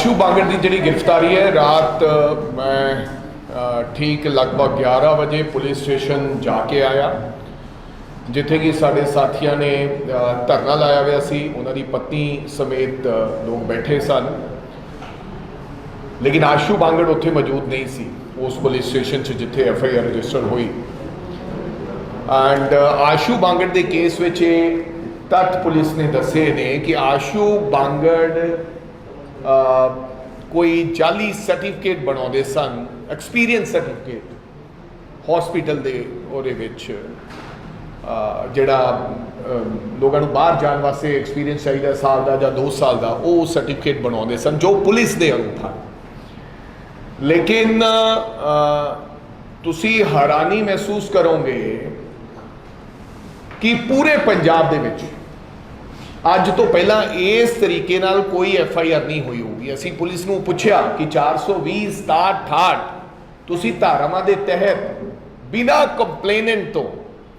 आशू बांगड़ की जी गिरफ्तारी है, रात मैं ठीक लगभग 11 बजे पुलिस स्टेशन जाके आया, जिथे कि साढ़े साथियों ने धरना लाया हुआ सी। उन्होंने पत्नी समेत लोग बैठे सन, लेकिन आशू बांगड़ उत्थे मौजूद नहीं सी उस पुलिस स्टेशन जिथे FIR रजिस्टर हुई। एंड आशू बांगड़ के केस में तथ्य पुलिस ने दसे ने कि आशू बांगड़ कोई जाली सर्टिफिकेट बनाते सन, एक्सपीरियंस सर्टिफिकेट हॉस्पिटल के ਉਹਦੇ ਵਿੱਚ ਜਿਹੜਾ ਲੋਕਾਂ ਨੂੰ ਬਾਹਰ ਜਾਣ ਵਾਸਤੇ ਐਕਸਪੀਰੀਅੰਸ ਚਾਹੀਦਾ ਸਾਲ ਦਾ ਜਾਂ 2 ਸਾਲ ਦਾ, ਉਹ ਸਰਟੀਫਿਕੇਟ ਬਣਾਉਂਦੇ ਸਨ ਜੋ ਪੁਲਿਸ ਦੇ ਅਨੁਰੂਪ ਹਨ। ਲੇਕਿਨ ਤੁਸੀਂ ਹੈਰਾਨੀ ਮਹਿਸੂਸ ਕਰੋਗੇ ਕਿ ਪੂਰੇ ਪੰਜਾਬ ਦੇ ਵਿੱਚ ਅੱਜ ਤੋਂ ਪਹਿਲਾਂ ਇਸ ਤਰੀਕੇ ਨਾਲ ਕੋਈ FIR ਨਹੀਂ ਹੋਈ ਹੋਊਗੀ। ਅਸੀਂ ਪੁਲਿਸ ਨੂੰ ਪੁੱਛਿਆ ਕਿ 420 67 68 ਤੁਸੀਂ ਧਾਰਾਵਾਂ ਦੇ ਤਹਿਤ ਬਿਨਾਂ ਕੰਪਲੇਨੈਂਟ ਤੋਂ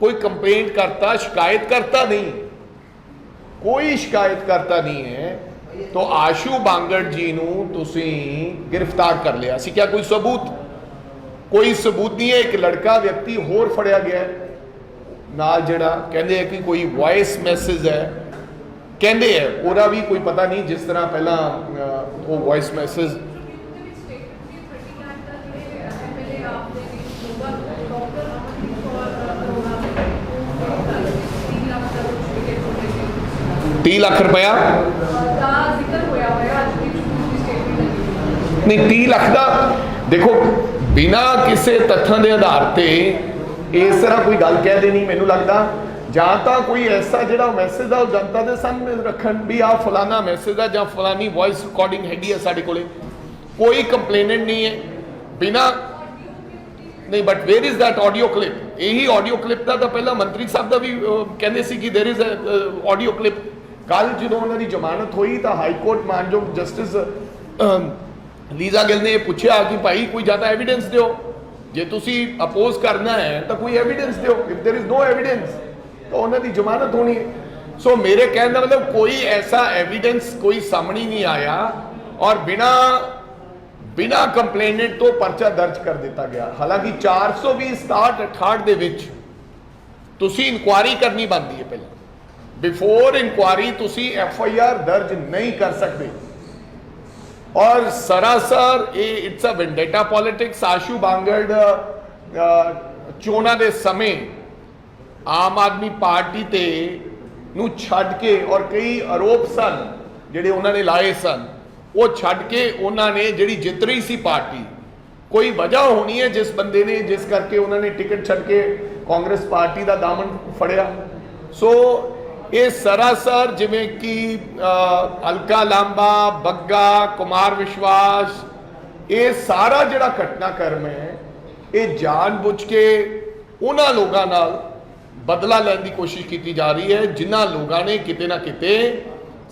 कोई कंप्लेंट करता शिकायत करता नहीं, कोई शिकायत करता नहीं है, तो आशू बांगड़ जी नूं तुसीं गिरफ्तार कर लिया सी। क्या कोई सबूत? कोई सबूत नहीं है। एक लड़का व्यक्ति होर फड़िया गया नाल, जिहड़ा कहंदे है कि कोई वॉइस मैसेज है, कहंदे है ओहदा भी कोई पता नहीं, जिस तरह पहला वो वॉइस मैसेज ₹30 लाख नहीं, 30 लाख का देखो बिना किसी तथ्यों के आधार पर इस तरह कोई गल कह देनी, मैनू लगता ਜਾਂ ਤਾਂ ਕੋਈ ਐਸਾ ਜਿਹੜਾ ਮੈਸੇਜ ਆ ਉਹ ਜਨਤਾ ਦੇ ਸਾਹਮਣੇ ਰੱਖਣ ਵੀ ਆ ਫਲਾਣਾ ਮੈਸੇਜ ਆ ਜਾਂ ਫਲਾਣੀ ਵੌਇਸ ਰਿਕਾਰਡਿੰਗ ਹੈਗੀ ਆ ਸਾਡੇ ਕੋਲੇ। ਕੋਈ ਕੰਪਲੇਨੈਂਟ ਨਹੀਂ ਹੈ ਬਿਨਾ ਨਹੀਂ, but where is that audio clip? ਇਹੀ ਆਡੀਓ ਕਲਿੱਪ ਦਾ ਤਾਂ ਪਹਿਲਾਂ ਮੰਤਰੀ ਸਾਹਿਬ ਦਾ ਵੀ ਕਹਿੰਦੇ ਸੀ ਕਿ ਦੇਰ ਇਜ਼ ਆਡੀਓ ਕਲਿੱਪ। ਕੱਲ ਜਦੋਂ ਉਹਨਾਂ ਦੀ ਜ਼ਮਾਨਤ ਹੋਈ ਤਾਂ ਹਾਈ ਕੋਰਟ ਮਾਨਯੋਗ ਜਸਟਿਸ ਲੀਜ਼ਾ ਗਿੱਲ ਨੇ ਪੁੱਛਿਆ ਕਿ ਭਾਈ ਕੋਈ ਜ਼ਿਆਦਾ ਐਵੀਡੈਂਸ ਦਿਓ, ਜੇ ਤੁਸੀਂ ਅਪੋਜ਼ ਕਰਨਾ ਹੈ ਤਾਂ ਕੋਈ ਐਵੀਡੈਂਸ ਦਿਓ। If there is no evidence ਤਾਂ ਉਹਨਾਂ ਦੀ ਜ਼ਮਾਨਤ ਹੋਣੀ ਹੈ। ਸੋ ਮੇਰੇ ਕਹਿਣ ਦਾ ਮਤਲਬ ਕੋਈ ਐਸਾ ਐਵੀਡੈਂਸ ਕੋਈ ਸਾਹਮਣੇ ਨਹੀਂ ਆਇਆ ਔਰ ਬਿਨਾ ਕੰਪਲੇਨੈਂਟ ਤੋਂ ਪਰਚਾ ਦਰਜ ਕਰ ਦਿੱਤਾ ਗਿਆ। ਹਾਲਾਂਕਿ 420 67 68 ਦੇ ਵਿੱਚ ਤੁਸੀਂ ਇਨਕੁਆਇਰੀ ਕਰਨੀ ਬਣਦੀ ਹੈ। ਪਹਿਲਾਂ ਬਿਫੋਰ ਇਨਕੁਆਇਰੀ ਤੁਸੀਂ FIR ਦਰਜ ਨਹੀਂ ਕਰ ਸਕਦੇ ਔਰ ਸਰਾਸਰ ਇਹ it's a vendetta politics. Ashu Bangar ਚੋਣਾਂ ਦੇ ਸਮੇਂ ਆਮ ਆਦਮੀ ਪਾਰਟੀ ਤੇ ਨੂੰ ਛੱਡ ਕੇ ਔਰ ਕਈ ਆਰੋਪ ਸਨ ਜਿਹੜੇ ਉਹਨਾਂ ਨੇ ਲਾਏ ਸਨ, ਉਹ ਛੱਡ ਕੇ ਉਹਨਾਂ ਨੇ ਜਿਹੜੀ ਜਿੱਤ ਰਹੀ ਸੀ ਪਾਰਟੀ, ਕੋਈ ਵਜ੍ਹਾ ਹੋਣੀ ਹੈ ਜਿਸ ਬੰਦੇ ਨੇ ਜਿਸ ਕਰਕੇ ਉਹਨਾਂ ਨੇ ਟਿਕਟ ਛੱਡ ਕੇ ਕਾਂਗਰਸ ਪਾਰਟੀ ਦਾ ਦਾਮਨ ਫੜਿਆ। ਸੋ ਇਹ ਸਰਾਸਰ ਜਿਵੇਂ ਕਿ ਅਲਕਾ ਲਾਂਬਾ, ਬੱਗਾ, ਕੁਮਾਰ ਵਿਸ਼ਵਾਸ, ਇਹ ਸਾਰਾ ਜਿਹੜਾ ਘਟਨਾਕ੍ਰਮ ਹੈ ਇਹ ਜਾਣਬੁੱਝ ਕੇ ਉਹਨਾਂ ਲੋਕਾਂ ਨਾਲ ਬਦਲਾ ਲੈਣ ਦੀ ਕੋਸ਼ਿਸ਼ ਕੀਤੀ ਜਾ ਰਹੀ ਹੈ ਜਿਨ੍ਹਾਂ ਲੋਕਾਂ ਨੇ ਕਿਤੇ ਨਾ ਕਿਤੇ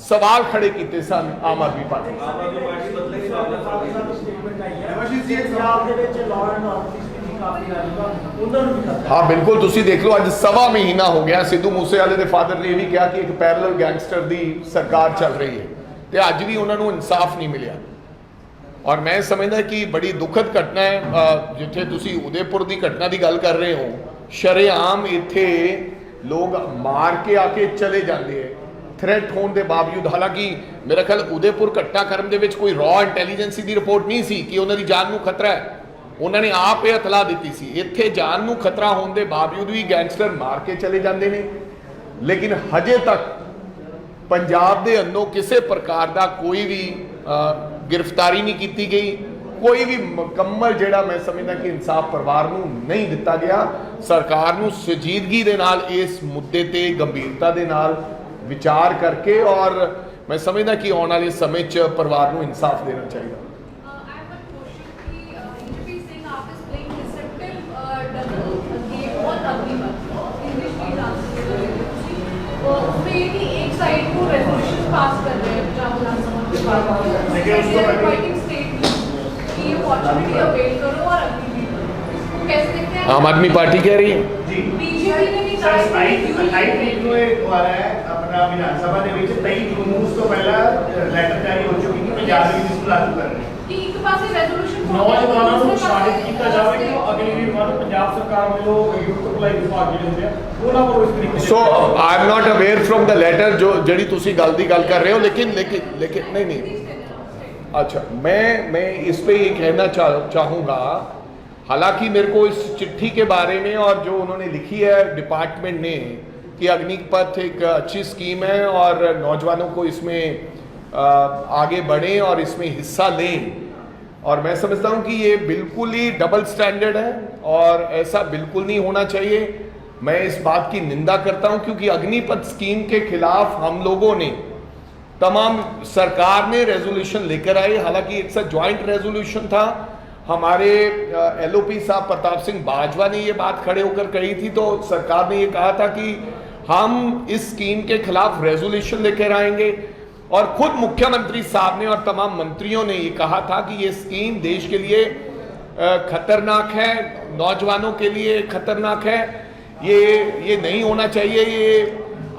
ਸਵਾਲ ਖੜੇ ਕੀਤੇ ਸਨ ਆਮ ਆਦਮੀ ਪਾਰਟੀ। हाँ बिल्कुल, तुसी देख लो अज 1.25 महीना हो गया सिद्धू मूसेवाले के फादर ने भी कहा कि एक पैरेलल गैंगस्टर की सरकार चल रही है, तो अज भी उन्होंने इंसाफ नहीं मिला। और मैं समझदा कि बड़ी दुखद घटना है जिथे तुसी उदयपुर की घटना की गल कर रहे हो, शरेआम इत्थे लोग मार के आके चले जाते हैं थ्रेट होने के बावजूद। हालांकि मेरा ख्याल उदयपुर घटनाक्रम के कोई रॉ इंटैलीजेंसी की रिपोर्ट नहीं सी कि उन्होंने जान को खतरा है, उन्होंने आप ये इतला दी सी। इत्थे जान को खतरा होने के बावजूद भी गैंगस्टर मार के चले जाते हैं, लेकिन हजे तक पंजाब के अंदरों किसी प्रकार का कोई भी गिरफ्तारी नहीं की गई, कोई भी मुकम्मल जिहड़ा मैं समझदा कि इंसाफ परिवार नूं नहीं दिता गया। सरकार नूं संजीदगी दे नाल इस मुद्दे ते गंभीरता दे नाल विचार करके और मैं समझदा कि आने वाले समय च परिवार नूं इंसाफ देना चाहिए। आम आदमी पार्टी कह रही है विधानसभा लैटर जारी हो चुकी है यादगिरी जिसको लागू कर रहे हैं कि एक पासे रेजोल्यूशन नौजवानों को उत्साहित किया जाए कि अगली वीरवार पंजाब सरकार ਵੱਲੋਂ ਯੂਥ ਭਲਾਈ ਵਿਭਾਗ ਜਿਹੜੇ ਹੁੰਦੇ ਆ ਉਹਨਾਂ ਵੱਲੋਂ ਇਸ ਤਰੀਕੇ so I am not aware from the letter जो ਜਿਹੜੀ ਤੁਸੀਂ ਗੱਲ ਦੀ ਗੱਲ ਕਰ ਰਹੇ ਹੋ लेकिन नहीं अच्छा मैं इस पे ये कहना चाहूँगा, हालांकि मेरे को इस चिट्ठी के बारे में और जो उन्होंने लिखी है डिपार्टमेंट ने कि अग्निपथ एक अच्छी स्कीम है और नौजवानों को इसमें आगे बढ़ें और इसमें हिस्सा लें, और मैं समझता हूँ कि ये बिल्कुल ही डबल स्टैंडर्ड है और ऐसा बिल्कुल नहीं होना चाहिए। मैं इस बात की निंदा करता हूँ क्योंकि अग्निपथ स्कीम के खिलाफ हम लोगों ने तमाम सरकार ने रेजोल्यूशन लेकर आई, हालांकि इट्स अ ज्वाइंट रेजोल्यूशन था। हमारे एलओपी साहब प्रताप सिंह बाजवा ने ये बात खड़े होकर कही थी, तो सरकार ने ये कहा था कि हम इस स्कीम के खिलाफ रेजोल्यूशन लेकर आएंगे, और खुद मुख्यमंत्री साहब ने और तमाम मंत्रियों ने ये कहा था कि ये स्कीम देश के लिए खतरनाक है, नौजवानों के लिए खतरनाक है, ये नहीं होना चाहिए, ये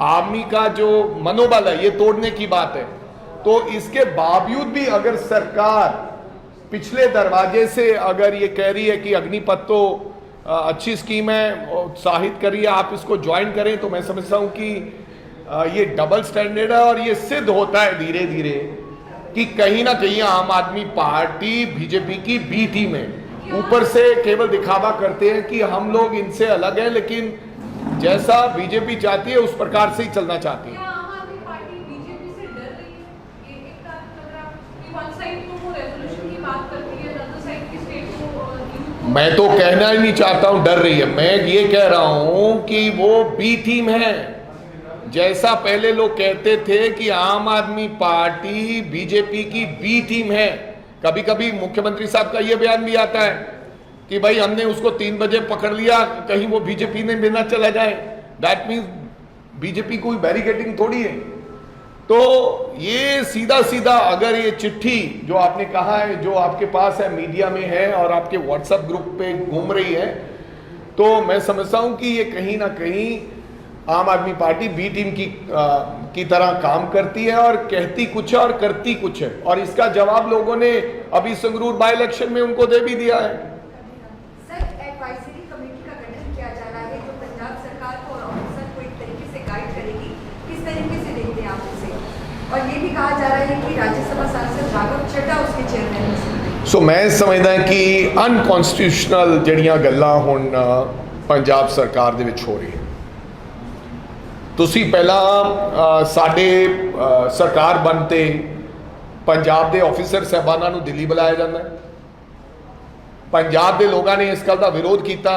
आर्मी का जो मनोबल है ये तोड़ने की बात है। तो इसके बावजूद भी अगर सरकार पिछले दरवाजे से अगर ये कह रही है कि अग्निपथ तो अच्छी स्कीम है, उत्साहित करिए, आप इसको ज्वाइन करें, तो मैं समझता हूं कि ये डबल स्टैंडर्ड है और ये सिद्ध होता है धीरे धीरे कि कहीं ना कहीं आम आदमी पार्टी बीजेपी की बी टीम है। ऊपर से केवल दिखावा करते हैं कि हम लोग इनसे अलग हैं, लेकिन जैसा बीजेपी चाहती है उस प्रकार से ही चलना चाहती है। आम आदमी पार्टी बीजेपी से डर रही है? ये एक बात लग रहा है कि वन साइड तो वो रेजोल्यूशन की बात करती है, अदर साइड की स्टेट को मैं तो कहना ही नहीं चाहता हूं डर रही है, मैं ये कह रहा हूं कि वो बी टीम है। जैसा पहले लोग कहते थे कि आम आदमी पार्टी बीजेपी की बी टीम है, कभी कभी मुख्यमंत्री साहब का यह बयान भी आता है कि भाई हमने उसको 3 बजे पकड़ लिया, कहीं वो बीजेपी ने बिना चला जाए, दैट मीन्स बीजेपी कोई बैरिकेडिंग थोड़ी है। तो ये सीधा सीधा अगर ये चिट्ठी जो आपने कहा है, जो आपके पास है, मीडिया में है और आपके व्हाट्सएप ग्रुप पे घूम रही है, तो मैं समझता हूं कि ये कहीं ना कहीं आम आदमी पार्टी बी टीम की तरह काम करती है और कहती कुछ है और करती कुछ है, और इसका जवाब लोगों ने अभी संगरूर बाई इलेक्शन में उनको दे भी दिया है। सर, एडवाइजरी कमेटी का गठन किया जा रहा है जो पंजाब सरकार को और ऑफिसर को एक तरीके से गाइड करेगी, किस तरीके से देखते हैं आप उसे? और ये भी कहा जा रहा है कि राज्यसभा सांसद राघव चड्ढा उसके चेयरमैन हैं। सो मैं समझदा कि अनकॉन्स्टिट्यूशनल ਜਿਹੜੀਆਂ ਗੱਲਾਂ ਹੁਣ ਪੰਜਾਬ ਸਰਕਾਰ ਦੇ ਵਿੱਚ ਹੋ ਰਹੀ ਹੈ। ਤੁਸੀਂ ਪਹਿਲਾਂ ਸਾਡੇ ਸਰਕਾਰ ਬਣਤੇ ਪੰਜਾਬ ਦੇ ਆਫੀਸਰ ਸਾਹਿਬਾਨਾਂ ਨੂੰ ਦਿੱਲੀ ਬੁਲਾਇਆ ਜਾਂਦਾ ਹੈ, ਪੰਜਾਬ ਦੇ ਲੋਕਾਂ ਨੇ ਇਸ ਗੱਲ ਦਾ ਵਿਰੋਧ ਕੀਤਾ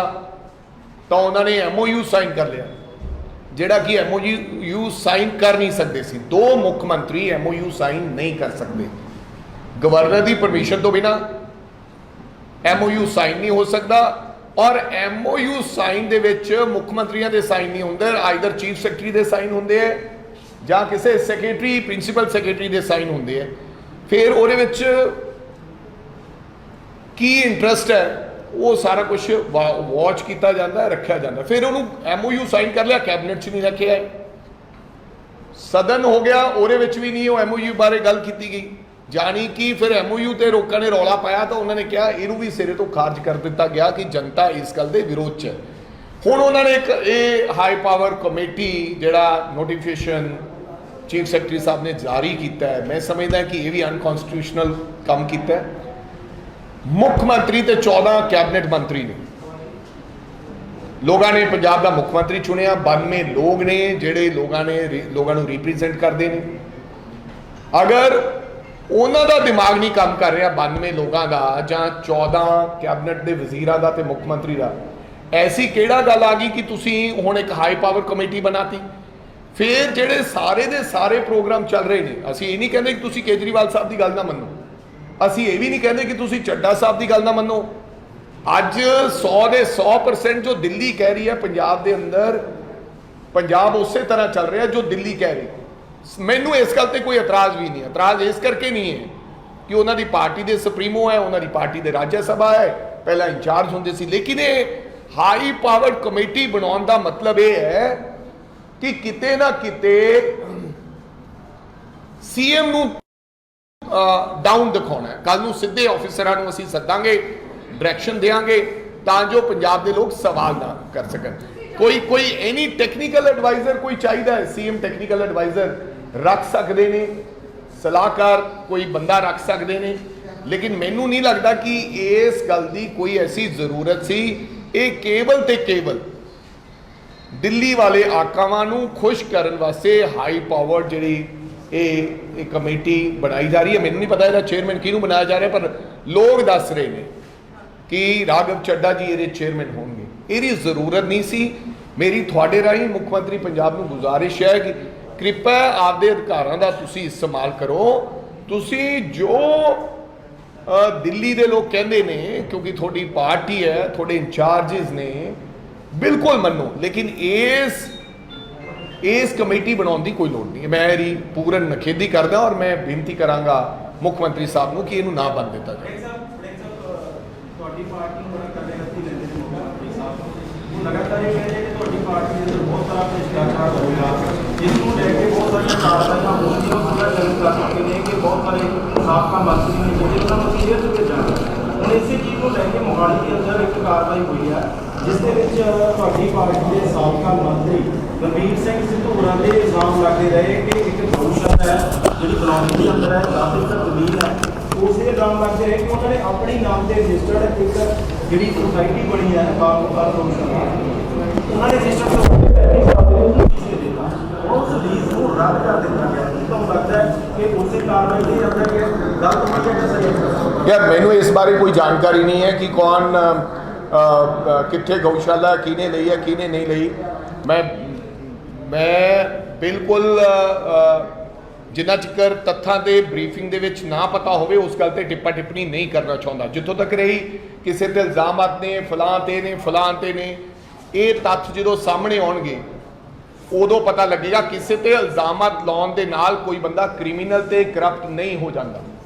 ਤਾਂ ਉਹਨਾਂ ਨੇ MOU ਸਾਈਨ ਕਰ ਲਿਆ, ਜਿਹੜਾ ਕਿ MOU ਸਾਈਨ ਕਰ ਨਹੀਂ ਸਕਦੇ ਸੀ। 2 ਮੁੱਖ ਮੰਤਰੀ MOU ਸਾਈਨ ਨਹੀਂ ਕਰ ਸਕਦੇ, ਗਵਰਨਰ ਦੀ ਪਰਮਿਸ਼ਨ ਤੋਂ ਬਿਨਾ MOU ਸਾਈਨ ਨਹੀਂ ਹੋ ਸਕਦਾ, और MOU ਸਾਈਨ ਦੇ ਵਿੱਚ ਮੁੱਖ ਮੰਤਰੀਆਂ ਦੇ ਸਾਈਨ ਨਹੀਂ ਹੁੰਦੇ, ਆਈਦਰ ਚੀਫ ਸੈਕਟਰੀ ਦੇ ਸਾਈਨ ਹੁੰਦੇ ਹੈ ਜਾਂ ਕਿਸੇ ਸੈਕਟਰੀ ਪ੍ਰਿੰਸੀਪਲ ਸੈਕਟਰੀ ਦੇ ਸਾਈਨ ਹੁੰਦੇ ਹੈ। ਫਿਰ ਉਹਦੇ ਵਿੱਚ ਕੀ ਇੰਟਰਸਟ ਹੈ ਉਹ ਸਾਰਾ ਕੁਝ ਵਾਚ ਕੀਤਾ ਜਾਂਦਾ, ਰੱਖਿਆ ਜਾਂਦਾ। ਫਿਰ ਉਹਨੂੰ MOU ਸਾਈਨ ਕਰ ਲਿਆ, ਕੈਬਨਿਟ 'ਚ ਨਹੀਂ ਰੱਖਿਆ, ਸਦਨ ਹੋ ਗਿਆ, ਉਹਦੇ ਵਿੱਚ ਵੀ ਨਹੀਂ ਉਹ MOU ਬਾਰੇ ਗੱਲ ਕੀਤੀ ਗਈ, ਜਾਣੀ ਕਿ ਫਿਰ MOU ਤੇ ਲੋਕਾਂ ਨੇ ਰੌਲਾ ਪਾਇਆ ਤਾਂ ਉਹਨਾਂ ਨੇ ਕਿਹਾ ਇਹਨੂੰ ਵੀ ਸਿਰੇ ਤੋਂ ਖਾਰਜ ਕਰ ਦਿੱਤਾ ਗਿਆ ਕਿ ਜਨਤਾ ਇਸ ਗੱਲ ਦੇ ਵਿਰੋਧ 'ਚ ਹੈ। ਹੁਣ ਉਹਨਾਂ ਨੇ ਇੱਕ ਇਹ ਹਾਈ ਪਾਵਰ ਕਮੇਟੀ ਜਿਹੜਾ ਨੋਟੀਫਿਕੇਸ਼ਨ ਚੀਫ ਸੈਕਟਰੀ ਸਾਹਿਬ ਨੇ ਜਾਰੀ ਕੀਤਾ ਹੈ, ਮੈਂ ਸਮਝਦਾ ਕਿ ਇਹ ਵੀ ਅਨਕਨਸਟੀਟਿਊਸ਼ਨਲ ਕੰਮ ਕੀਤਾ ਹੈ। ਮੁੱਖ ਮੰਤਰੀ ਤੇ 14 ਕੈਬਨਿਟ ਮੰਤਰੀ ਨੇ, ਲੋਕਾਂ ਨੇ ਪੰਜਾਬ ਦਾ ਮੁੱਖ ਮੰਤਰੀ ਚੁਣਿਆ, 92 ਲੋਕ ਨੇ ਜਿਹੜੇ ਲੋਕਾਂ ਨੂੰ ਰਿਪਰੈਜ਼ੈਂਟ ਕਰਦੇ ਨੇ। ਅਗਰ ਉਹਨਾਂ ਦਾ ਦਿਮਾਗ ਨਹੀਂ ਕੰਮ ਕਰ ਰਿਹਾ 92 ਲੋਕਾਂ ਦਾ ਜਾਂ 14 ਕੈਬਨਿਟ ਦੇ ਵਜ਼ੀਰਾਂ ਦਾ ਤੇ ਮੁੱਖ ਮੰਤਰੀ ਦਾ, ਐਸੀ ਕਿਹੜਾ ਗੱਲ ਆ ਗਈ ਕਿ ਤੁਸੀਂ ਹੁਣ ਇੱਕ ਹਾਈ ਪਾਵਰ ਕਮੇਟੀ ਬਣਾਤੀ? ਫਿਰ ਜਿਹੜੇ ਸਾਰੇ ਦੇ ਸਾਰੇ ਪ੍ਰੋਗਰਾਮ ਚੱਲ ਰਹੇ ਨੇ, ਅਸੀਂ ਇਹ ਨਹੀਂ ਕਹਿੰਦੇ ਕਿ ਤੁਸੀਂ ਕੇਜਰੀਵਾਲ ਸਾਹਿਬ ਦੀ ਗੱਲ ਨਾ ਮੰਨੋ, ਅਸੀਂ ਇਹ ਵੀ ਨਹੀਂ ਕਹਿੰਦੇ ਕਿ ਤੁਸੀਂ ਚੱਡਾ ਸਾਹਿਬ ਦੀ ਗੱਲ ਨਾ ਮੰਨੋ। ਅੱਜ 100 ਦੇ 100% ਜੋ ਦਿੱਲੀ ਕਹਿ ਰਹੀ ਹੈ ਪੰਜਾਬ ਦੇ ਅੰਦਰ, ਪੰਜਾਬ ਉਸੇ ਤਰ੍ਹਾਂ ਚੱਲ ਰਿਹਾ ਜੋ ਦਿੱਲੀ ਕਹਿ ਰਹੀ। ਮੈਨੂੰ ਇਸ ਗੱਲ ਤੇ ਕੋਈ ਇਤਰਾਜ਼ ਵੀ ਨਹੀਂ ਹੈ। ਇਤਰਾਜ਼ ਇਸ ਕਰਕੇ ਨਹੀਂ ਹੈ ਕਿ ਉਹਨਾਂ ਦੀ ਪਾਰਟੀ ਦੇ ਸੁਪਰੀਮੋ ਹੈ, ਉਹਨਾਂ ਦੀ ਪਾਰਟੀ ਦੇ ਰਾਜ ਸਭਾ ਹੈ, ਪਹਿਲਾਂ ਇੰਚਾਰਜ ਹੁੰਦੇ ਸੀ, ਲੇਕਿਨ ਇਹ ਹਾਈ ਪਾਵਰ ਕਮੇਟੀ ਬਣਾਉਣ ਦਾ ਮਤਲਬ ਇਹ ਹੈ ਕਿ ਕਿਤੇ ਨਾ ਕਿਤੇ CM ਨੂੰ ਡਾਊਨ ਦਿਖਾਉਣਾ ਹੈ। ਕੱਲ ਨੂੰ ਸਿੱਧੇ ਆਫੀਸਰਾਂ ਨੂੰ ਅਸੀਂ ਸੱਦਾਂਗੇ, ਡਾਇਰੈਕਸ਼ਨ ਦੇਵਾਂਗੇ ਤਾਂ ਜੋ ਪੰਜਾਬ ਦੇ ਲੋਕ ਸਵਾਲ ਨਾ ਕਰ ਸਕਣ। ਕੋਈ ਐਨੀ ਟੈਕਨੀਕਲ ਐਡਵਾਈਜ਼ਰ ਕੋਈ ਚਾਹੀਦਾ ਹੈ, ਸੀਐਮ ਟੈਕਨੀਕਲ ਐਡਵਾਈਜ਼ਰ ਰੱਖ ਸਕਦੇ ਨੇ, ਸਲਾਹਕਾਰ ਕੋਈ ਬੰਦਾ ਰੱਖ ਸਕਦੇ ਨੇ, ਲੇਕਿਨ ਮੈਨੂੰ ਨਹੀਂ ਲੱਗਦਾ ਕਿ ਇਸ ਗੱਲ ਦੀ ਕੋਈ ਐਸੀ ਜ਼ਰੂਰਤ ਸੀ। ਇਹ ਕੇਵਲ ਤੇ ਕੇਵਲ ਦਿੱਲੀ ਵਾਲੇ ਆਕਾਵਾਂ ਨੂੰ ਖੁਸ਼ ਕਰਨ ਵਾਸਤੇ ਹਾਈ ਪਾਵਰ ਜਿਹੜੀ ਇਹ ਕਮੇਟੀ ਬਣਾਈ ਜਾ ਰਹੀ ਹੈ। ਮੈਨੂੰ ਨਹੀਂ ਪਤਾ ਇਹਦਾ ਚੇਅਰਮੈਨ ਕਿਹਨੂੰ ਬਣਾਇਆ ਜਾ ਰਿਹਾ, ਪਰ ਲੋਕ ਦੱਸ ਰਹੇ ਨੇ ਕਿ ਰਾਘਵ ਚੱਡਾ ਜੀ ਇਹਦੇ ਚੇਅਰਮੈਨ ਹੋਣਗੇ। ਇਹਦੀ ਜ਼ਰੂਰਤ ਨਹੀਂ ਸੀ। ਮੇਰੀ ਤੁਹਾਡੇ ਰਾਹੀਂ ਮੁੱਖ ਮੰਤਰੀ ਪੰਜਾਬ ਨੂੰ ਗੁਜ਼ਾਰਿਸ਼ ਹੈ ਕਿ ਕਿਰਪਾ ਆਪਦੇ ਅਧਿਕਾਰਾਂ ਦਾ ਤੁਸੀਂ ਇਸਤੇਮਾਲ ਕਰੋ। ਤੁਸੀਂ ਜੋ ਦਿੱਲੀ ਦੇ ਲੋਕ ਕਹਿੰਦੇ ਨੇ, ਕਿਉਂਕਿ ਤੁਹਾਡੀ ਪਾਰਟੀ ਹੈ, ਤੁਹਾਡੇ ਇੰਚਾਰਜਿਸ ਨੇ, ਬਿਲਕੁਲ ਮੰਨੋ, ਲੇਕਿਨ ਇਸ ਕਮੇਟੀ ਬਣਾਉਣ ਦੀ ਕੋਈ ਲੋੜ ਨਹੀਂ ਹੈ। ਮੈਂ ਇਹਦੀ ਪੂਰਨ ਨਖੇਦੀ ਕਰਦਾ ਔਰ ਮੈਂ ਬੇਨਤੀ ਕਰਾਂਗਾ ਮੁੱਖ ਮੰਤਰੀ ਸਾਹਿਬ ਨੂੰ ਕਿ ਇਹਨੂੰ ਨਾ ਬੰਦ ਦਿੱਤਾ ਜਾਵੇ। ਤੁਹਾਡੀ ਪਾਰਟੀ ਨੂੰ ਬੜਾ ਕਰਦੇ ਹੱਥੀ ਲੈਂਦੇ ਨੇ ਮੁੱਖ ਮੰਤਰੀ ਸਾਹਿਬ ਨੂੰ ਲਗਾਤਾਰ ਇਹ ਕਹਿੰਦੇ ਕਿ ਤੁਹਾਡੀ ਪਾਰਟੀ ਦੇ ਅੰਦਰ ਬਹੁਤ ਸਾਰਾ ਭ੍ਰਿਸ਼ਟਾਚਾਰ ਹੋਇਆ, ਜਿਸ ਨੂੰ ਲੈ ਕੇ ਬਹੁਤ ਸਾਰੀਆਂ ਕਾਰਵਾਈਆਂ ਹੋਣਗੀਆਂ। ਉਹ ਪੂਰਾ ਜਨਮ ਕਰ ਚੁੱਕੇ ਨੇ ਕਿ ਬਹੁਤ ਸਾਰੇ ਸਾਬਕਾ ਮੰਤਰੀ ਨੇ ਜਿਹੜੇ ਉਹਨਾਂ ਨੂੰ ਜੇਲ੍ਹ 'ਚ ਭੇਜਾਂਗੇ। ਹੁਣ ਇਸੇ ਚੀਜ਼ ਨੂੰ ਲੈ ਕੇ ਮੋਹਾਲੀ ਦੇ ਅੰਦਰ ਇੱਕ ਕਾਰਵਾਈ ਹੋਈ ਹੈ, ਜਿਸ ਦੇ ਵਿੱਚ ਤੁਹਾਡੀ ਪਾਰਟੀ ਦੇ ਸਾਬਕਾ ਮੰਤਰੀ ਗੁਰਮੀਤ ਸਿੰਘ ਸਿੱਧੂ ਹੋਰਾਂ ਦੇ ਇਲਜ਼ਾਮ ਲੱਗਦੇ ਰਹੇ ਕਿ ਇੱਕ ਗਊਸ਼ਾਲਾ ਹੈ ਜਿਹੜੀ ਬਲੌਂਗੀ ਦੇ ਅੰਦਰ ਹੈ, 10 ਏਕੜ ਜ਼ਮੀਨ ਹੈ, ਉਸੇ ਇਲਜ਼ਾਮ ਲੱਗਦੇ ਰਹੇ ਕਿ ਉਹਨਾਂ ਨੇ ਆਪਣੇ ਨਾਮ ਤੇ ਰਜਿਸਟਰਡ ਇੱਕ ਜਿਹੜੀ ਸੁਸਾਇਟੀ ਬਣੀ ਹੈ ਬਾਗੋਕਾਰ ਗਊਸ਼ਾਲਾ, ਉਹਨਾਂ ਨੇ ਰਜਿਸਟਰ ਤੋਂ ਪਹਿਲੇ ਸਾਲ ਦੇ ਵਿੱਚ ਕਿਸੇ ਦੇ ਦਿੱਤਾ, ਉਸ ਲੀਜ਼ ਨੂੰ ਰੱਦ ਕਰ ਦਿੱਤਾ ਗਿਆ। ਤੁਹਾਨੂੰ ਲੱਗਦਾ ਹੈ ਕਿ ਉਸੇ ਕਾਰਵਾਈ ਦੇ ਅੰਦਰ ਇਹ ਗਲਤ ਹੋਈ ਹੈ ਜਾਂ ਸਹੀ ਹੈ? ਯਾਰ ਮੈਨੂੰ ਇਸ ਬਾਰੇ ਕੋਈ ਜਾਣਕਾਰੀ ਨਹੀਂ ਹੈ ਕਿ ਕੌਣ ਕਿੱਥੇ ਗਊਸ਼ਾਲਾ ਕਿਹਨੇ ਲਈ ਹੈ ਕਿਹਨੇ ਨਹੀਂ ਲਈ। ਮੈਂ ਬਿਲਕੁਲ ਜਿੰਨਾ ਚਿਰ ਤੱਥਾਂ ਦੇ ਬਰੀਫਿੰਗ ਦੇ ਵਿੱਚ ਨਾ ਪਤਾ ਹੋਵੇ ਉਸ ਗੱਲ ਤੇ ਟਿੱਪਾ ਟਿੱਪਣੀ ਨਹੀਂ ਕਰਨਾ ਚਾਹੁੰਦਾ। ਜਿੱਥੋਂ ਤੱਕ ਰਹੀ ਕਿਸੇ ਤੇ ਇਲਜ਼ਾਮਾਤ ਨੇ, ਫਲਾਂ ਤੇ ਨੇ, ਫਲਾਂ ਤੇ ਨੇ, ਇਹ ਤੱਥ ਜਦੋਂ ਸਾਹਮਣੇ ਆਉਣਗੇ ਉਦੋਂ ਪਤਾ ਲੱਗੇਗਾ। ਕਿਸੇ ਤੇ ਇਲਜ਼ਾਮਾਤ ਲਾਉਣ ਦੇ ਨਾਲ ਕੋਈ ਬੰਦਾ ਕ੍ਰਿਮੀਨਲ ਤੇ ਕਰਪਟ ਨਹੀਂ ਹੋ ਜਾਂਦਾ।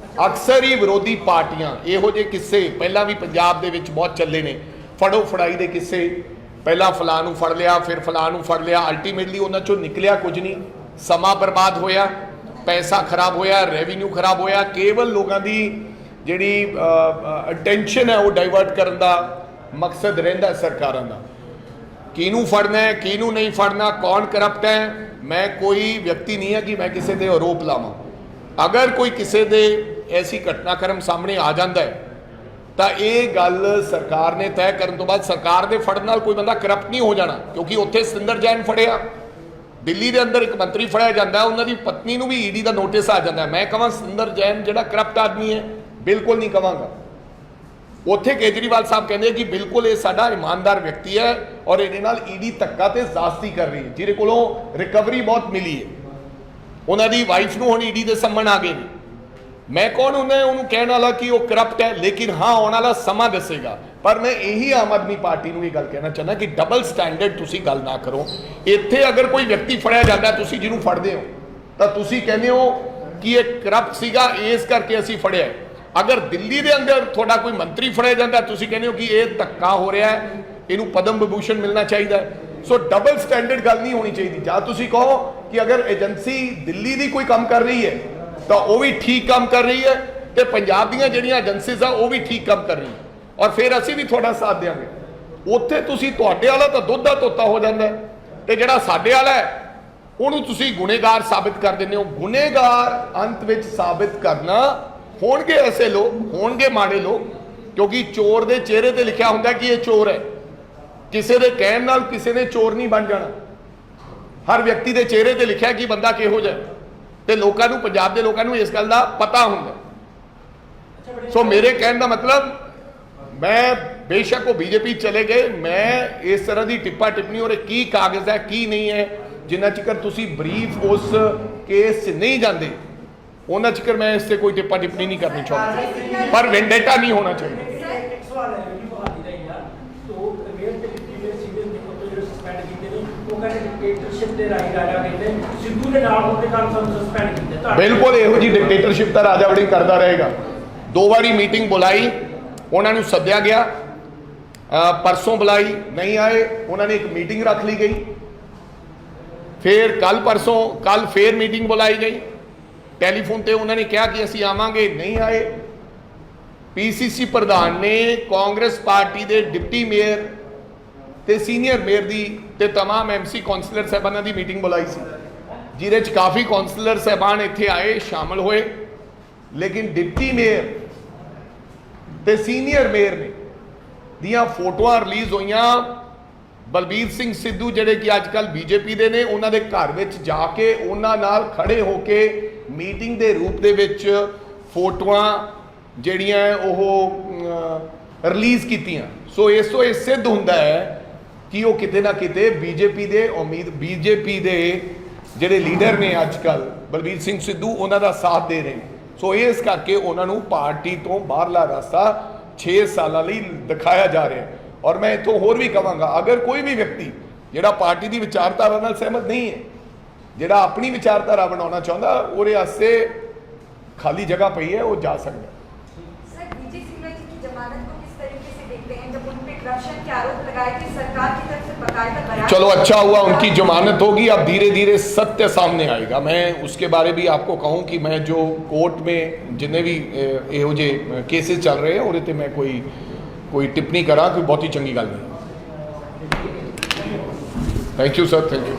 ਅਕਸਰ ਹੀ ਵਿਰੋਧੀ ਪਾਰਟੀਆਂ ਇਹੋ ਜਿਹੇ ਕਿੱਸੇ ਪਹਿਲਾਂ ਵੀ ਪੰਜਾਬ ਦੇ ਵਿੱਚ ਬਹੁਤ ਚੱਲੇ ਨੇ, ਫੜੋ ਫੜਾਈ ਦੇ ਕਿੱਸੇ, ਪਹਿਲਾਂ ਫਲਾਂ ਨੂੰ ਫੜ ਲਿਆ, ਫਿਰ ਫਲਾਂ ਨੂੰ ਫੜ ਲਿਆ, ਅਲਟੀਮੇਟਲੀ ਉਹਨਾਂ ਚੋਂ ਨਿਕਲਿਆ ਕੁਝ ਨਹੀਂ, ਸਮਾਂ ਬਰਬਾਦ ਹੋਇਆ, ਪੈਸਾ ਖਰਾਬ ਹੋਇਆ, ਰੈਵਨਿਊ ਖਰਾਬ ਹੋਇਆ। ਕੇਵਲ ਲੋਕਾਂ ਦੀ ਜਿਹੜੀ ਅਟੈਂਸ਼ਨ ਹੈ ਉਹ ਡਾਈਵਰਟ ਕਰਨ ਦਾ ਮਕਸਦ ਰਹਿੰਦਾ ਸਰਕਾਰਾਂ ਦਾ। ਕਿਹਨੂੰ ਫੜਨਾ ਹੈ, ਕਿਹਨੂੰ ਨਹੀਂ ਫੜਨਾ, ਕੌਣ ਕਰਪਟ ਹੈ। ਮੈਂ ਕੋਈ ਵਿਅਕਤੀ ਨਹੀਂ ਹੈ ਕਿ ਮੈਂ ਕਿਸੇ ਤੇ ਆਰੋਪ ਲਾਵਾਂ। ਅਗਰ ਕੋਈ ਕਿਸੇ ਦੇ ਐਸੀ ਘਟਨਾਕ੍ਰਮ ਸਾਹਮਣੇ ਆ ਜਾਂਦਾ ਹੈ ਤਾਂ ਇਹ ਗੱਲ ਸਰਕਾਰ ਨੇ ਤੈਅ ਕਰਨ ਤੋਂ ਬਾਅਦ ਸਰਕਾਰ ਦੇ ਫੜਨ ਨਾਲ ਕੋਈ ਬੰਦਾ ਕਰਪਟ ਨਹੀਂ ਹੋ ਜਾਣਾ। ਕਿਉਂਕਿ ਉੱਥੇ ਸਤਿੰਦਰ ਜੈਨ ਫੜਿਆ, ਦਿੱਲੀ ਦੇ ਅੰਦਰ ਇੱਕ ਮੰਤਰੀ ਫੜਿਆ ਜਾਂਦਾ, ਉਹਨਾਂ ਦੀ ਪਤਨੀ ਨੂੰ ਵੀ ਈਡੀ ਦਾ ਨੋਟਿਸ ਆ ਜਾਂਦਾ। ਮੈਂ ਕਹਾਂ ਸਤਿੰਦਰ ਜੈਨ ਜਿਹੜਾ ਕਰਪਟ ਆਦਮੀ ਹੈ, ਬਿਲਕੁਲ ਨਹੀਂ ਕਵਾਂਗਾ। ਉੱਥੇ ਕੇਜਰੀਵਾਲ ਸਾਹਿਬ ਕਹਿੰਦੇ ਕਿ ਬਿਲਕੁਲ ਇਹ ਸਾਡਾ ਇਮਾਨਦਾਰ ਵਿਅਕਤੀ ਹੈ ਔਰ ਇਹਦੇ ਨਾਲ ਈਡੀ ਧੱਕਾ ਤੇ ਜ਼ਾਸਤੀ ਕਰ ਰਹੀ ਹੈ, ਜਿਹਦੇ ਕੋਲੋਂ ਰਿਕਵਰੀ ਬਹੁਤ ਮਿਲੀ ਹੈ। ਉਹਨਾਂ ਦੀ ਵਾਈਫ ਨੂੰ ਹੁਣ ਈਡੀ ਦੇ ਸੰਮਣ ਆ ਗਏ ਨੇ। ਮੈਂ ਕੌਣ ਹੁੰਦਾ ਉਹਨੂੰ ਕਹਿਣ ਵਾਲਾ ਕਿ ਉਹ ਕਰਪਟ ਹੈ, ਲੇਕਿਨ ਹਾਂ ਆਉਣ ਵਾਲਾ ਸਮਾਂ ਦੱਸੇਗਾ। ਪਰ ਮੈਂ ਇਹੀ ਆਮ ਆਦਮੀ ਪਾਰਟੀ ਨੂੰ ਇਹ ਗੱਲ ਕਹਿਣਾ ਚਾਹੁੰਦਾ ਕਿ ਡਬਲ ਸਟੈਂਡਰਡ ਤੁਸੀਂ ਗੱਲ ਨਾ ਕਰੋ। ਇੱਥੇ ਅਗਰ ਕੋਈ ਵਿਅਕਤੀ ਫੜਿਆ ਜਾਂਦਾ, ਤੁਸੀਂ ਜਿਹਨੂੰ ਫੜਦੇ ਹੋ ਤਾਂ ਤੁਸੀਂ ਕਹਿੰਦੇ ਹੋ ਕਿ ਇਹ ਕਰਪਟ ਸੀਗਾ, ਇਸ ਕਰਕੇ ਅਸੀਂ ਫੜਿਆ। ਅਗਰ ਦਿੱਲੀ ਦੇ ਅੰਦਰ ਤੁਹਾਡਾ ਕੋਈ ਮੰਤਰੀ ਫੜਿਆ ਜਾਂਦਾ, ਤੁਸੀਂ ਕਹਿੰਦੇ ਹੋ ਕਿ ਇਹ ਧੱਕਾ ਹੋ ਰਿਹਾ ਹੈ, ਇਹਨੂੰ ਪਦਮ ਵਿਭੂਸ਼ਣ ਮਿਲਣਾ ਚਾਹੀਦਾ ਹੈ। ਸੋ ਡਬਲ ਸਟੈਂਡਰਡ ਗੱਲ ਨਹੀਂ ਹੋਣੀ ਚਾਹੀਦੀ। ਜਾਂ ਤੁਸੀਂ ਕਹੋ ਕਿ ਅਗਰ ਏਜੰਸੀ ਦਿੱਲੀ ਦੀ ਕੋਈ ਕੰਮ ਕਰ ਰਹੀ ਹੈ ਤਾਂ ਉਹ ਵੀ ਠੀਕ ਕੰਮ ਕਰ ਰਹੀ ਹੈ, ਤੇ ਪੰਜਾਬ ਦੀਆਂ ਜਿਹੜੀਆਂ ਏਜੰਸੀਜ਼ ਆ ਉਹ ਵੀ ਠੀਕ ਕੰਮ ਕਰ ਰਹੀ ਹੈ, ਔਰ ਫਿਰ ਅਸੀਂ ਵੀ ਤੁਹਾਡਾ ਸਾਥ ਦੇਵਾਂਗੇ। ਉੱਥੇ ਤੁਸੀਂ ਤੁਹਾਡੇ ਵਾਲਾ ਤਾਂ ਦੁੱਧ ਦਾ ਧੋਤਾ ਹੋ ਜਾਂਦਾ ਹੈ, ਤੇ ਜਿਹੜਾ ਸਾਡੇ ਵਾਲਾ ਹੈ ਉਹਨੂੰ ਤੁਸੀਂ ਗੁਨੇਗਾਰ ਸਾਬਿਤ ਕਰ ਦਿੰਦੇ ਹੋ। ਗੁਨੇਗਾਰ ਅੰਤ ਵਿੱਚ ਸਾਬਿਤ ਕਰਨਾ ਹੋਣਗੇ ਐਸੇ ਲੋਕ, ਹੋਣਗੇ ਮਾੜੇ ਲੋਕ, ਕਿਉਂਕਿ ਚੋਰ ਦੇ ਚਿਹਰੇ ਤੇ ਲਿਖਿਆ ਹੁੰਦਾ ਕਿ ਇਹ ਚੋਰ ਹੈ। ਕਿਸੇ ਦੇ ਕਹਿਣ ਨਾਲ ਕਿਸੇ ਨੇ ਚੋਰ ਨਹੀਂ ਬਣ ਜਾਣਾ। ਹਰ ਵਿਅਕਤੀ ਦੇ ਚਿਹਰੇ ਤੇ ਲਿਖਿਆ ਕਿ ਬੰਦਾ ਕਿਹੋ ਜਿਹਾ, ਤੇ ਲੋਕਾਂ ਨੂੰ, ਪੰਜਾਬ ਦੇ ਲੋਕਾਂ ਨੂੰ ਇਸ ਗੱਲ ਦਾ ਪਤਾ ਹੁੰਦਾ। ਸੋ ਮੇਰੇ ਕਹਿਣ ਦਾ ਮਤਲਬ, ਮੈਂ ਬੇਸ਼ੱਕ ਉਹ ਬੀਜੇਪੀ ਚਲੇ ਗਏ, ਮੈਂ ਇਸ ਤਰ੍ਹਾਂ ਦੀ ਟਿੱਪਾ ਟਿੱਪਣੀ ਔਰ ਕੀ ਕਾਗਜ਼ ਹੈ ਕੀ ਨਹੀਂ ਹੈ, ਜਿੰਨਾ ਚਿਰ ਤੁਸੀਂ ਬਰੀਫ ਉਸ ਕੇਸ 'ਚ ਨਹੀਂ ਜਾਂਦੇ ਉਹਨਾਂ ਚਿਰ ਮੈਂ ਇਸ ਤੇ ਕੋਈ ਟਿੱਪਾ ਟਿੱਪਣੀ ਨਹੀਂ ਕਰਨੀ ਚਾਹੁੰਦਾ। ਪਰ ਵੈਂਡੇਟਾ ਨਹੀਂ ਹੋਣਾ ਚਾਹੀਦਾ। ਬਿਲਕੁਲ ਇਹੋ ਜੀ ਡਿਕਟੇਟਰਸ਼ਿਪ ਤਾਂ ਰਾਜਾ ਵੜਿੰਗ ਕਰਦਾ ਰਹੇਗਾ। 2 ਵਾਰੀ ਮੀਟਿੰਗ ਬੁਲਾਈ, ਉਹਨਾਂ ਨੂੰ ਸੱਦਿਆ ਗਿਆ, ਪਰਸੋਂ ਬੁਲਾਈ ਨਹੀਂ ਆਏ, ਉਹਨਾਂ ਨੇ ਇੱਕ ਮੀਟਿੰਗ ਰੱਖ ਲਈ ਗਈ। ਫਿਰ ਕੱਲ ਫੇਰ ਮੀਟਿੰਗ ਬੁਲਾਈ ਗਈ, ਟੈਲੀਫੋਨ ਤੇ ਉਹਨਾਂ ਨੇ ਕਿਹਾ ਕਿ ਅਸੀਂ ਆਵਾਂਗੇ, ਨਹੀਂ ਆਏ। ਪੀਸੀਸੀ ਪ੍ਰਧਾਨ ਨੇ ਕਾਂਗਰਸ ਪਾਰਟੀ ਦੇ ਡਿਪਟੀ ਮੇਅਰ ਤੇ ਸੀਨੀਅਰ ਮੇਅਰ ਦੀ ਤੇ तमाम ਐਮਸੀ ਕਾਉਂਸਲਰ ਸਾਹਿਬਾਨਾਂ ਦੀ ਮੀਟਿੰਗ ਬੁਲਾਈ ਸੀ, ਜਿਹਦੇ 'ਚ ਕਾਫੀ ਕਾਉਂਸਲਰ ਸਾਹਿਬਾਨ ਇੱਥੇ ਆਏ, ਸ਼ਾਮਲ ਹੋਏ। ਲੇਕਿਨ ਡਿਪਟੀ ਮੇਅਰ ਤੇ ਸੀਨੀਅਰ ਮੇਅਰ ਨੇ ਦੀਆਂ ਫੋਟੋਆਂ ਰਿਲੀਜ਼ ਹੋਈਆਂ। ਬਲਬੀਰ ਸਿੰਘ ਸਿੱਧੂ ਜਿਹੜੇ ਕਿ ਅੱਜ ਕੱਲ੍ਹ ਬੀਜੇਪੀ ਦੇ ਨੇ, ਉਹਨਾਂ ਦੇ ਘਰ ਵਿੱਚ ਜਾ ਕੇ ਉਹਨਾਂ ਨਾਲ ਖੜੇ ਹੋ ਕੇ ਮੀਟਿੰਗ ਦੇ ਰੂਪ ਦੇ ਵਿੱਚ ਫੋਟੋਆਂ ਜਿਹੜੀਆਂ ਉਹ ਰਿਲੀਜ਼ ਕੀਤੀਆਂ। ਸੋ ਇਸ ਤੋਂ ਇਹ ਸਿੱਧ ਹੁੰਦਾ ਹੈ ਕਿ ਉਹ ਕਿਤੇ ਨਾ ਕਿਤੇ ਬੀਜੇਪੀ ਦੇ ਜਿਹੜੇ ਲੀਡਰ ਨੇ ਅੱਜ ਕੱਲ੍ਹ ਬਲਬੀਰ ਸਿੰਘ ਸਿੱਧੂ, ਉਹਨਾਂ ਦਾ ਸਾਥ ਦੇ ਰਹੇ ਨੇ। ਸੋ ਇਸ ਕਰਕੇ ਉਹਨਾਂ ਨੂੰ ਪਾਰਟੀ ਤੋਂ ਬਾਹਰਲਾ ਰਸਤਾ 6 ਸਾਲਾਂ ਲਈ ਦਿਖਾਇਆ ਜਾ ਰਿਹਾ। ਔਰ ਮੈਂ ਇੱਥੋਂ ਹੋਰ ਵੀ ਕਹਾਂਗਾ, ਅਗਰ ਕੋਈ ਵੀ ਵਿਅਕਤੀ ਜਿਹੜਾ ਪਾਰਟੀ ਦੀ ਵਿਚਾਰਧਾਰਾ ਨਾਲ ਸਹਿਮਤ ਨਹੀਂ ਹੈ, ਜਿਹੜਾ ਆਪਣੀ ਵਿਚਾਰਧਾਰਾ ਬਣਾਉਣਾ ਚਾਹੁੰਦਾ, ਉਹਦੇ ਵਾਸਤੇ ਖਾਲੀ ਜਗ੍ਹਾ ਪਈ है, वो जा सकता है। सर विजय सिन्हा जी की जमानत को किस तरीके से देखते हैं, जब उन पे करप्शन के आरोप लगाए थे, सरकार की तरफ से बकायदा बयान। चलो अच्छा हुआ उनकी जमानत होगी, अब धीरे धीरे सत्य सामने आएगा। मैं उसके बारे भी आपको कहूँ कि मैं जो कोर्ट में जितने भी ਇਹੋ ਜਿਹੇ केसेस चल रहे हैं ਉਹਦੇ ਤੇ मैं कोई टिप्पणी करा कोई बहुत ही चंगी गल नहीं। Thank you sir, thank you.